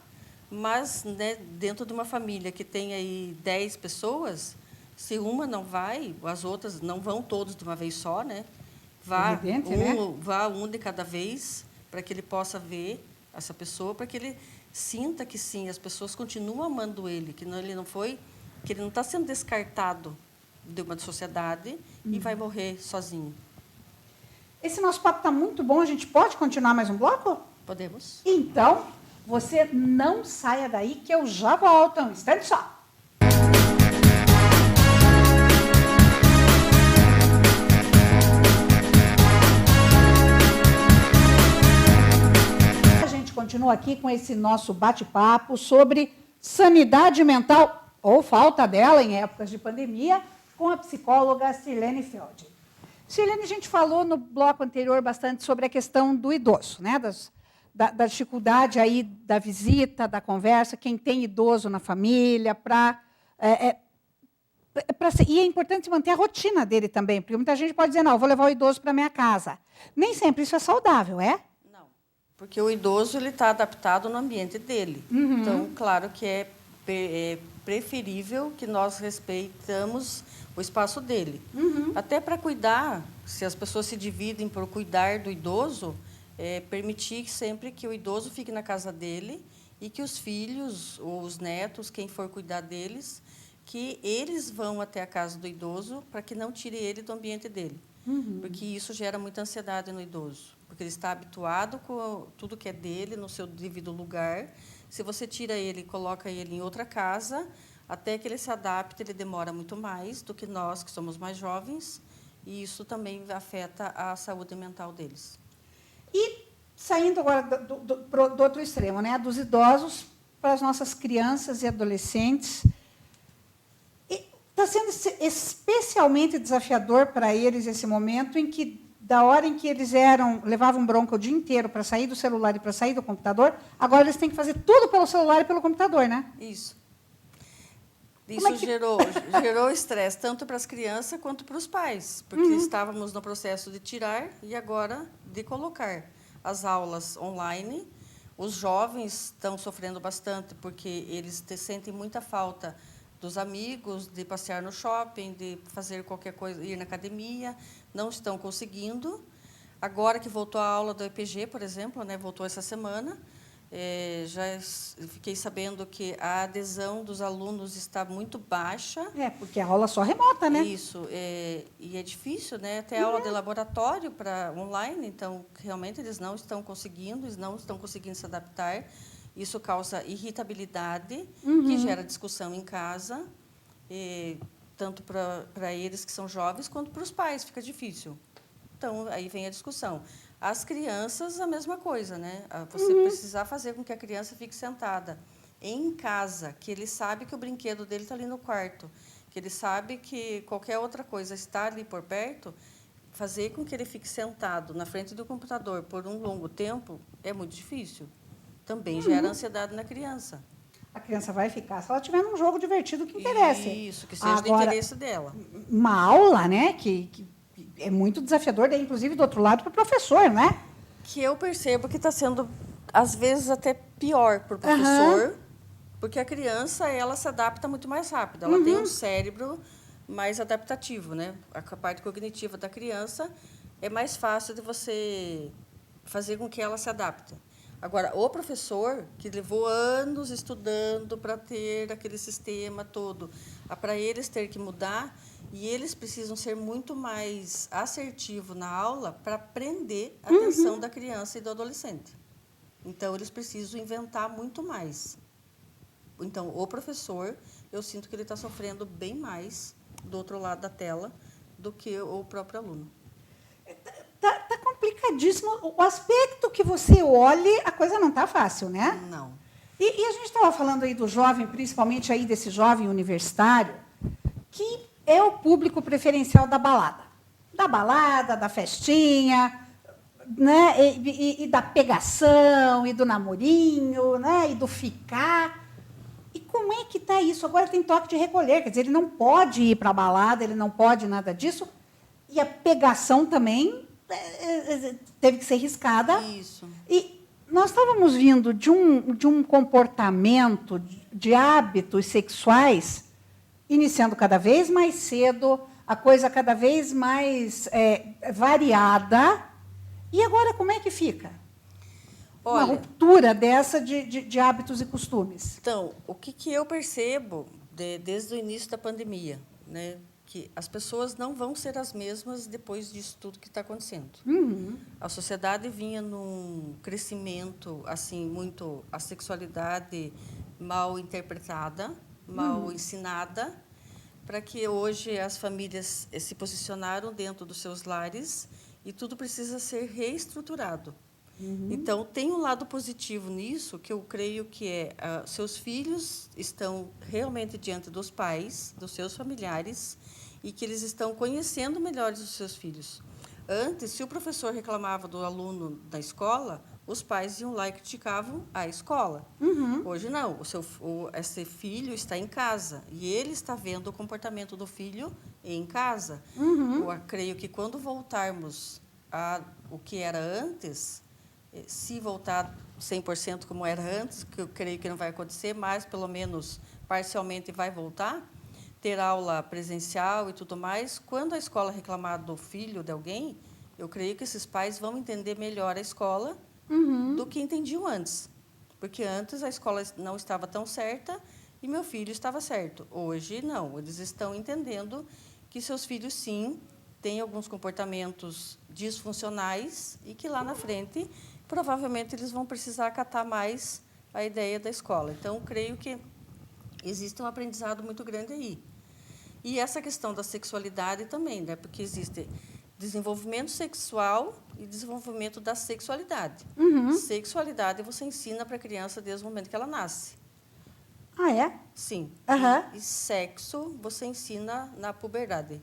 [SPEAKER 3] Mas, né, dentro de uma família que tem aí 10 pessoas, se uma não vai, as outras não vão todos de uma vez só, né? Vá, vá um de cada vez, para que ele possa ver essa pessoa, para que ele sinta que sim, as pessoas continuam amando ele, que ele não está sendo descartado de uma sociedade e vai morrer sozinho.
[SPEAKER 1] Esse nosso papo está muito bom. A gente pode continuar mais um bloco?
[SPEAKER 3] Podemos.
[SPEAKER 1] Então, você não saia daí que eu já volto. Um instante só. Continua aqui com esse nosso bate-papo sobre sanidade mental, ou falta dela em épocas de pandemia, com a psicóloga Sirlene Feld. Sirlene, a gente falou no bloco anterior bastante sobre a questão do idoso, né? Da dificuldade aí da visita, da conversa, quem tem idoso na família, e é importante manter a rotina dele também, porque muita gente pode dizer, não, eu vou levar o idoso para a minha casa. Nem sempre isso é saudável, é?
[SPEAKER 3] Porque o idoso está adaptado no ambiente dele. Então, claro que é preferível que nós respeitamos o espaço dele. Até para cuidar, se as pessoas se dividem por cuidar do idoso, permitir sempre que o idoso fique na casa dele e que os filhos ou os netos, quem for cuidar deles, que eles vão até a casa do idoso para que não tire ele do ambiente dele. Porque isso gera muita ansiedade no idoso. Porque ele está habituado com tudo que é dele, no seu devido lugar. Se você tira ele e coloca ele em outra casa, até que ele se adapte, ele demora muito mais do que nós, que somos mais jovens, e isso também afeta a saúde mental deles.
[SPEAKER 1] E saindo agora do outro extremo, né, dos idosos para as nossas crianças e adolescentes, está sendo especialmente desafiador para eles esse momento em que, da hora em que eles levavam bronca o dia inteiro para sair do celular e para sair do computador, agora eles têm que fazer tudo pelo celular e pelo computador, né?
[SPEAKER 3] Isso. Isso gerou estresse, tanto para as crianças quanto para os pais, porque estávamos no processo de tirar e agora de colocar as aulas online. Os jovens estão sofrendo bastante, porque eles sentem muita falta dos amigos, de passear no shopping, de fazer qualquer coisa, ir na academia, não estão conseguindo. Agora que voltou a aula do EPG, por exemplo, né, voltou essa semana, já fiquei sabendo que a adesão dos alunos está muito baixa.
[SPEAKER 1] Porque a aula só remota, né?
[SPEAKER 3] Isso, e é difícil, né? Até aula de laboratório para online, então, realmente, eles não estão conseguindo se adaptar. Isso causa irritabilidade, que gera discussão em casa, tanto para eles que são jovens, quanto para os pais, fica difícil. Então, aí vem a discussão. As crianças, a mesma coisa, né? Você precisar fazer com que a criança fique sentada em casa, que ele sabe que o brinquedo dele está ali no quarto, que ele sabe que qualquer outra coisa está ali por perto, fazer com que ele fique sentado na frente do computador por um longo tempo é muito difícil. Também gera ansiedade na criança.
[SPEAKER 1] A criança vai ficar se ela tiver num jogo divertido que interesse.
[SPEAKER 3] Isso, que seja do interesse dela.
[SPEAKER 1] Uma aula, né, que é muito desafiador, inclusive do outro lado para o professor, né?
[SPEAKER 3] Que eu percebo que está sendo às vezes até pior para o professor, porque a criança ela se adapta muito mais rápido. Ela tem um cérebro mais adaptativo, né? A parte cognitiva da criança é mais fácil de você fazer com que ela se adapte. Agora, o professor, que levou anos estudando para ter aquele sistema todo, para eles ter que mudar, e eles precisam ser muito mais assertivos na aula para prender a atenção da criança e do adolescente. Então, eles precisam inventar muito mais. Então, o professor, eu sinto que ele está sofrendo bem mais do outro lado da tela do que o próprio aluno.
[SPEAKER 1] Tá complicadíssimo. O aspecto que você olhe, a coisa não está fácil, né?
[SPEAKER 3] Não.
[SPEAKER 1] E a gente estava falando aí do jovem, principalmente aí desse jovem universitário, que é o público preferencial da balada. Da balada, da festinha, né? E da pegação, e do namorinho, né? E do ficar. E como é que está isso? Agora tem toque de recolher, quer dizer, ele não pode ir para a balada, ele não pode nada disso. E a pegação também teve que ser riscada.
[SPEAKER 3] Isso.
[SPEAKER 1] E nós estávamos vindo de um comportamento, de hábitos sexuais, iniciando cada vez mais cedo, a coisa cada vez mais variada. E agora como é que fica?
[SPEAKER 3] Olha,
[SPEAKER 1] uma ruptura dessa de hábitos e costumes.
[SPEAKER 3] Então, o que eu percebo desde o início da pandemia, né? Que as pessoas não vão ser as mesmas depois disso tudo que está acontecendo. A sociedade vinha num crescimento, assim, muito a sexualidade mal interpretada, mal ensinada, para que hoje as famílias se posicionaram dentro dos seus lares e tudo precisa ser reestruturado. Então, tem um lado positivo nisso, que eu creio que seus filhos estão realmente diante dos pais, dos seus familiares, e que eles estão conhecendo melhor os seus filhos. Antes, se o professor reclamava do aluno da escola, os pais iam lá e criticavam a escola. Hoje, não. Esse filho está em casa, e ele está vendo o comportamento do filho em casa. Eu creio que, quando voltarmos ao que era antes, se voltar 100% como era antes, que eu creio que não vai acontecer, mas pelo menos parcialmente vai voltar, ter aula presencial e tudo mais, quando a escola reclamar do filho de alguém, eu creio que esses pais vão entender melhor a escola do que entendiam antes. Porque antes a escola não estava tão certa e meu filho estava certo. Hoje, não. Eles estão entendendo que seus filhos, sim, têm alguns comportamentos disfuncionais e que lá na frente provavelmente eles vão precisar acatar mais a ideia da escola. Então, creio que existe um aprendizado muito grande aí. E essa questão da sexualidade também, né? Porque existe desenvolvimento sexual e desenvolvimento da sexualidade. Sexualidade você ensina para a criança desde o momento que ela nasce.
[SPEAKER 1] Ah, é?
[SPEAKER 3] Sim.
[SPEAKER 1] Uhum.
[SPEAKER 3] E sexo você ensina na puberdade.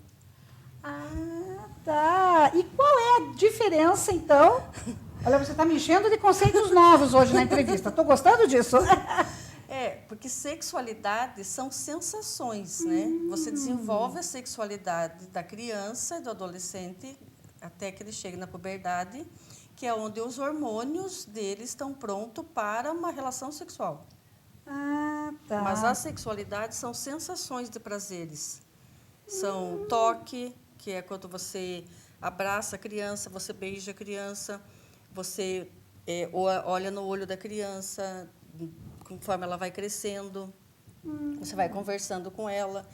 [SPEAKER 1] Ah, tá. E qual é a diferença, então? Olha, você está me enchendo de conceitos novos hoje na entrevista. Estou gostando disso.
[SPEAKER 3] Porque sexualidade são sensações, né? Você desenvolve a sexualidade da criança e do adolescente até que ele chegue na puberdade, que é onde os hormônios dele estão prontos para uma relação sexual.
[SPEAKER 1] Ah, tá.
[SPEAKER 3] Mas a sexualidade são sensações de prazeres. São toque, que é quando você abraça a criança, você beija a criança, você olha no olho da criança, conforme ela vai crescendo, você vai conversando com ela,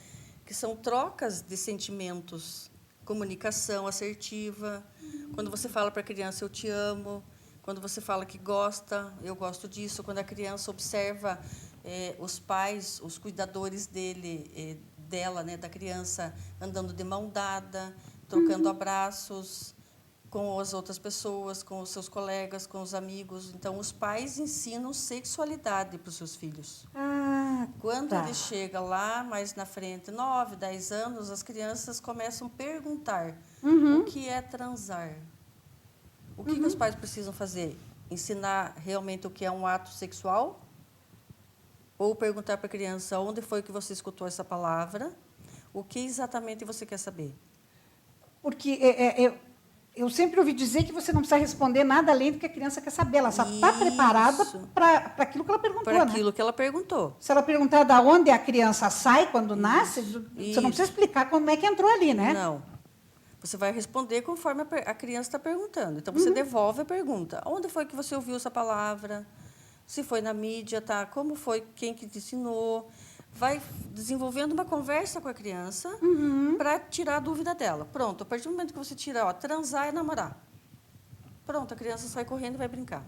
[SPEAKER 3] que são trocas de sentimentos, comunicação assertiva. Quando você fala para a criança, eu te amo. Quando você fala que gosta, eu gosto disso. Quando a criança observa os pais, os cuidadores dela, né, da criança, andando de mão dada, trocando abraços com as outras pessoas, com os seus colegas, com os amigos. Então, os pais ensinam sexualidade para os seus filhos.
[SPEAKER 1] Ah,
[SPEAKER 3] Quando
[SPEAKER 1] tá.
[SPEAKER 3] ele chega lá, mais na frente, 9, 10 anos, as crianças começam a perguntar o que é transar. O que os pais precisam fazer? Ensinar realmente o que é um ato sexual? Ou perguntar para a criança onde foi que você escutou essa palavra? O que exatamente você quer saber?
[SPEAKER 1] Porque eu sempre ouvi dizer que você não precisa responder nada além do que a criança quer saber. Ela só está preparada para aquilo que ela perguntou.
[SPEAKER 3] Para aquilo que ela perguntou.
[SPEAKER 1] Se ela perguntar de onde a criança sai quando nasce, você não precisa explicar como é que entrou ali, né?
[SPEAKER 3] Não. Você vai responder conforme a criança está perguntando. Então, você devolve a pergunta. Onde foi que você ouviu essa palavra? Se foi na mídia, tá? Como foi? Quem que te ensinou? Vai desenvolvendo uma conversa com a criança para tirar a dúvida dela. Pronto, a partir do momento que você tira, transar é namorar. Pronto, a criança sai correndo e vai brincar.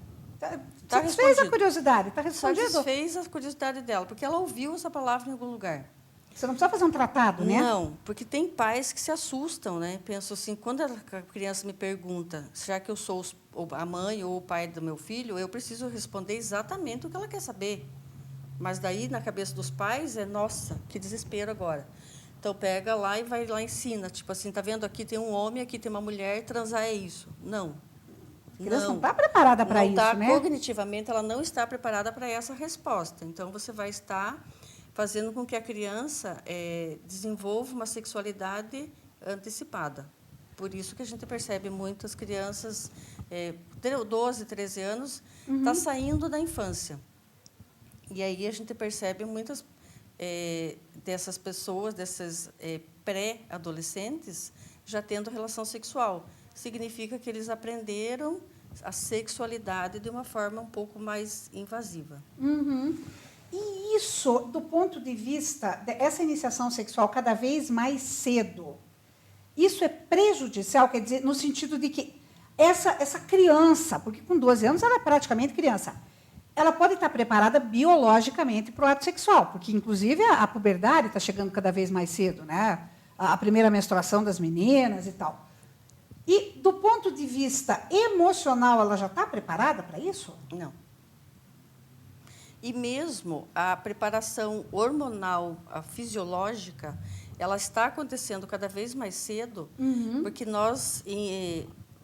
[SPEAKER 1] Satisfez a curiosidade, está respondido.
[SPEAKER 3] Satisfez a curiosidade dela, porque ela ouviu essa palavra em algum lugar.
[SPEAKER 1] Você não precisa fazer um tratado, né?
[SPEAKER 3] Não, porque tem pais que se assustam, né? Pensam assim, quando a criança me pergunta, já que eu sou a mãe ou o pai do meu filho, eu preciso responder exatamente o que ela quer saber. Mas daí, na cabeça dos pais, nossa, que desespero agora. Então, pega lá e vai lá e ensina. Tipo assim, tá vendo? Aqui tem um homem, aqui tem uma mulher, transar é isso. Não.
[SPEAKER 1] A criança não está preparada para isso, né?
[SPEAKER 3] Cognitivamente, ela não está preparada para essa resposta. Então, você vai estar fazendo com que a criança desenvolva uma sexualidade antecipada. Por isso que a gente percebe muitas crianças, 12, 13 anos, tá saindo da infância. E aí a gente percebe muitas dessas pessoas, desses pré-adolescentes, já tendo relação sexual. Significa que eles aprenderam a sexualidade de uma forma um pouco mais invasiva.
[SPEAKER 1] E isso, do ponto de vista dessa iniciação sexual cada vez mais cedo, isso é prejudicial, quer dizer, no sentido de que essa criança, porque com 12 anos ela é praticamente criança, ela pode estar preparada biologicamente para o ato sexual, porque, inclusive, a puberdade está chegando cada vez mais cedo, né? A primeira menstruação das meninas e tal. E, do ponto de vista emocional, ela já está preparada para isso?
[SPEAKER 3] Não. E mesmo a preparação hormonal, a fisiológica, ela está acontecendo cada vez mais cedo, porque nós,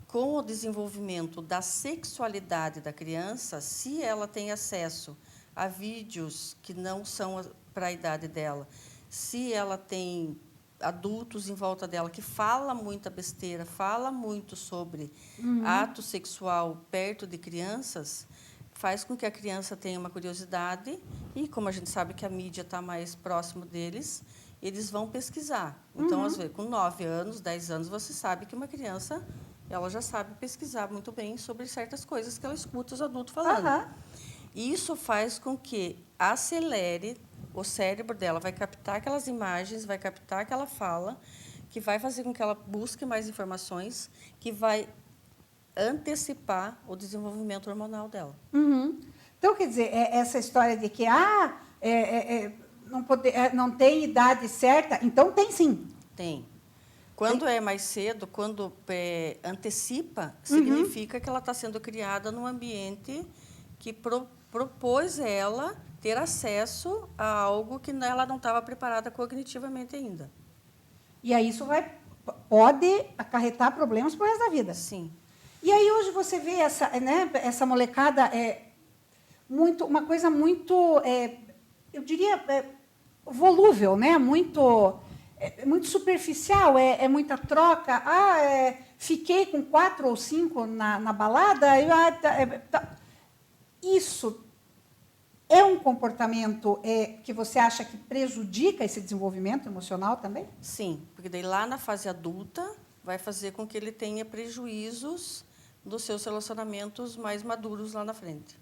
[SPEAKER 3] com o desenvolvimento da sexualidade da criança, se ela tem acesso a vídeos que não são para a idade dela, se ela tem adultos em volta dela que fala muita besteira, fala muito sobre ato sexual perto de crianças, faz com que a criança tenha uma curiosidade e, como a gente sabe que a mídia está mais próximo deles, eles vão pesquisar. Então, às vezes, com 9 anos, 10 anos, você sabe que uma criança ela já sabe pesquisar muito bem sobre certas coisas que ela escuta os adultos falando. Isso faz com que acelere o cérebro dela, vai captar aquelas imagens, vai captar aquela fala, que vai fazer com que ela busque mais informações, que vai antecipar o desenvolvimento hormonal dela.
[SPEAKER 1] Então, quer dizer, essa história de que não tem idade certa, então tem sim.
[SPEAKER 3] Tem. Quando é mais cedo, quando antecipa, significa que ela está sendo criada num ambiente que propôs ela ter acesso a algo que ela não estava preparada cognitivamente ainda.
[SPEAKER 1] E aí isso pode acarretar problemas para o resto da vida.
[SPEAKER 3] Sim.
[SPEAKER 1] E aí hoje você vê essa molecada uma coisa muito, eu diria, volúvel, né? Muito superficial, muita troca. Fiquei com 4 ou 5 na balada. Isso é um comportamento que você acha que prejudica esse desenvolvimento emocional também?
[SPEAKER 3] Sim, porque daí lá na fase adulta vai fazer com que ele tenha prejuízos dos seus relacionamentos mais maduros lá na frente.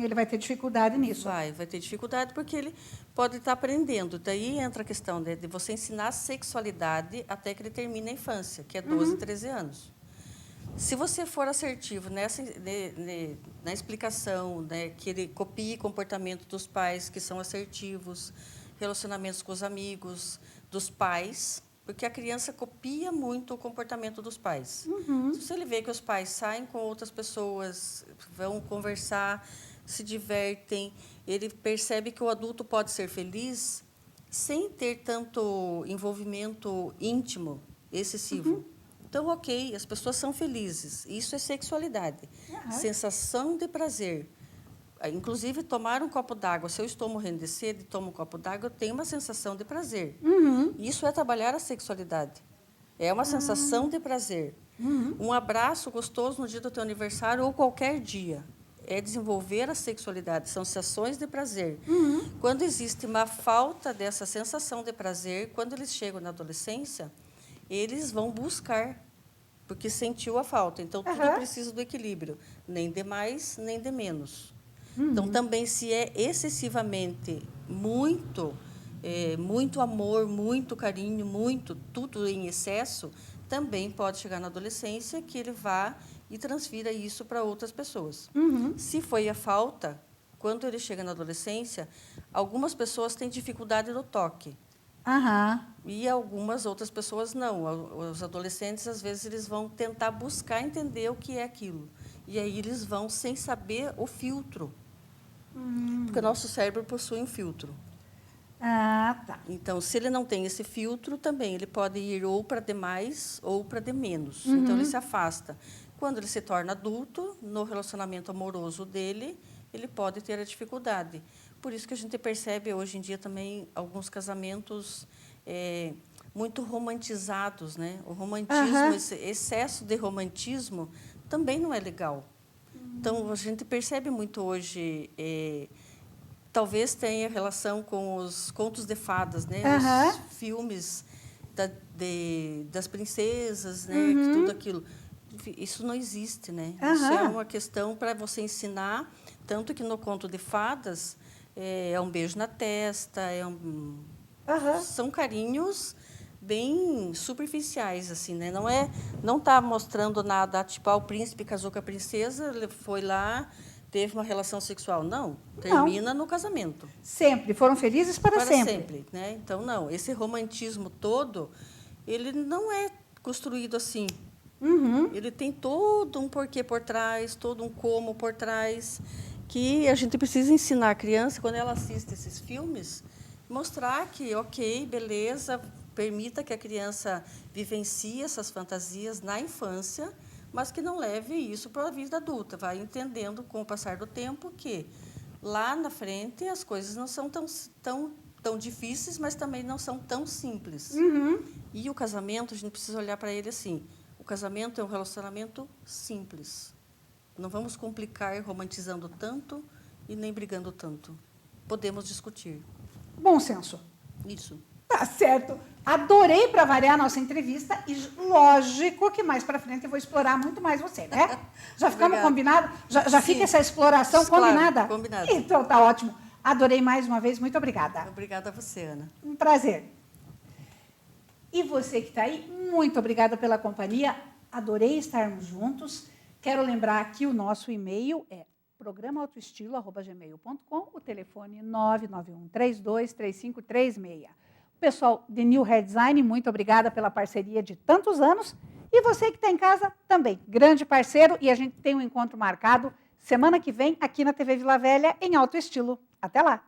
[SPEAKER 1] Ele vai ter dificuldade nisso.
[SPEAKER 3] Vai ter dificuldade porque ele pode estar aprendendo. Daí entra a questão de você ensinar a sexualidade até que ele termine a infância, que é 12, 13 anos. Se você for assertivo na explicação, né, que ele copie comportamento dos pais que são assertivos, relacionamentos com os amigos, dos pais, porque a criança copia muito o comportamento dos pais. Se ele vê que os pais saem com outras pessoas, vão conversar, se divertem, ele percebe que o adulto pode ser feliz sem ter tanto envolvimento íntimo, excessivo. Então, ok, as pessoas são felizes. Isso é sexualidade. Sensação de prazer. Inclusive, tomar um copo d'água. Se eu estou morrendo de sede e tomo um copo d'água, eu tenho uma sensação de prazer. Isso é trabalhar a sexualidade. É uma sensação de prazer. Um abraço gostoso no dia do teu aniversário ou qualquer dia. É desenvolver a sexualidade, são sensações de prazer. Quando existe uma falta dessa sensação de prazer, quando eles chegam na adolescência, eles vão buscar, porque sentiu a falta. Então, tudo precisa do equilíbrio, nem de mais, nem de menos. Então, também, se é excessivamente muito amor, muito carinho, tudo em excesso, também pode chegar na adolescência que ele vá e transfira isso para outras pessoas. Se foi a falta, quando ele chega na adolescência, algumas pessoas têm dificuldade no toque. E algumas outras pessoas não. Os adolescentes, às vezes, eles vão tentar buscar entender o que é aquilo. E aí eles vão sem saber o filtro. Porque o nosso cérebro possui um filtro.
[SPEAKER 1] Tá.
[SPEAKER 3] Então, se ele não tem esse filtro, também ele pode ir ou para de mais ou para de menos. Então, ele se afasta. Quando ele se torna adulto, no relacionamento amoroso dele, ele pode ter a dificuldade. Por isso que a gente percebe hoje em dia também alguns casamentos muito romantizados, né? O romantismo, esse excesso de romantismo, também não é legal. Então, a gente percebe muito hoje, talvez tenha relação com os contos de fadas, né? Os filmes das princesas, né? Tudo aquilo. Isso não existe, né? Isso é uma questão para você ensinar, tanto que no conto de fadas é um beijo na testa, são carinhos bem superficiais, assim, né? Não está mostrando nada, tipo, o príncipe casou com a princesa, ele foi lá, teve uma relação sexual. Não, termina no casamento.
[SPEAKER 1] Sempre, foram felizes para sempre.
[SPEAKER 3] Né? Então, não, esse romantismo todo, ele não é construído assim. Ele tem todo um porquê por trás, todo um como por trás, que a gente precisa ensinar a criança, quando ela assiste esses filmes, mostrar que, ok, beleza, permita que a criança vivencie essas fantasias na infância, mas que não leve isso para a vida adulta. Vai entendendo, com o passar do tempo, que lá na frente as coisas não são tão difíceis, mas também não são tão simples. E o casamento, a gente precisa olhar para ele assim, o casamento é um relacionamento simples. Não vamos complicar romantizando tanto e nem brigando tanto. Podemos discutir.
[SPEAKER 1] Bom senso.
[SPEAKER 3] Isso.
[SPEAKER 1] Tá certo. Adorei, para variar, a nossa entrevista e, lógico, que mais para frente eu vou explorar muito mais você, né? Já ficamos combinados? Já fica essa exploração combinada?
[SPEAKER 3] Claro, combinado.
[SPEAKER 1] Então, tá ótimo. Adorei mais uma vez. Muito obrigada.
[SPEAKER 3] Obrigada a você, Ana.
[SPEAKER 1] Um prazer. E você que está aí, muito obrigada pela companhia. Adorei estarmos juntos. Quero lembrar que o nosso e-mail é programaautoestilo@gmail.com, o telefone 991323536. Pessoal de New Hair Design, muito obrigada pela parceria de tantos anos. E você que está em casa, também, grande parceiro. E a gente tem um encontro marcado semana que vem aqui na TV Vila Velha, em Alto Estilo. Até lá!